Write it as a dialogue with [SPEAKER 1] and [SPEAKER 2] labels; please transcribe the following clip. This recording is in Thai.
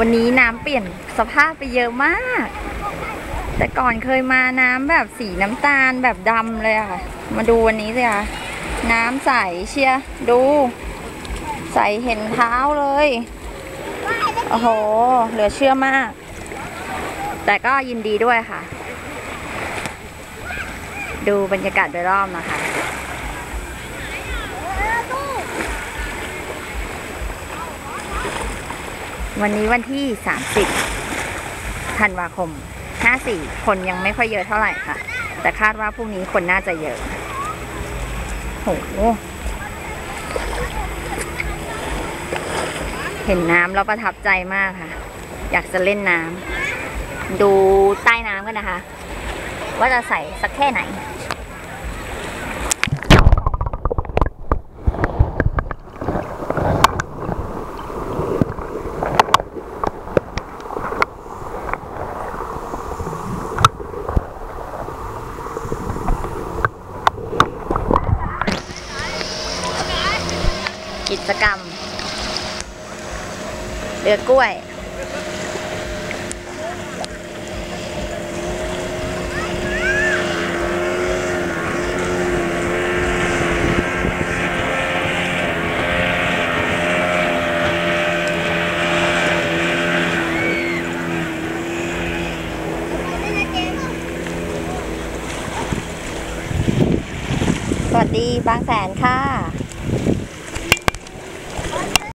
[SPEAKER 1] วันนี้น้ำเปลี่ยนสภาพไปเยอะมาก แต่ก่อนเคยมาน้ำแบบสีน้ำตาลแบบดำเลยอะค่ะมาดูวันนี้สิค่ะน้ำใสเชียดูใสเห็นเท้าเลยโอ้โหเหลือเชื่อมากแต่ก็ยินดีด้วยค่ะดูบรรยากาศโดยรอบนะคะวันนี้วันที่30ธันวาคม54คนยังไม่ค่อยเยอะเท่าไหร่ค่ะแต่คาดว่าพรุ่งนี้คนน่าจะเยอะโหเห็นน้ำแล้วประทับใจมากค่ะอยากจะเล่นน้ำดูใต้น้ำกันนะคะว่าจะใส่สักแค่ไหนกิจกรรมเรือกล้วยสวัสดีบางแสนค่ะ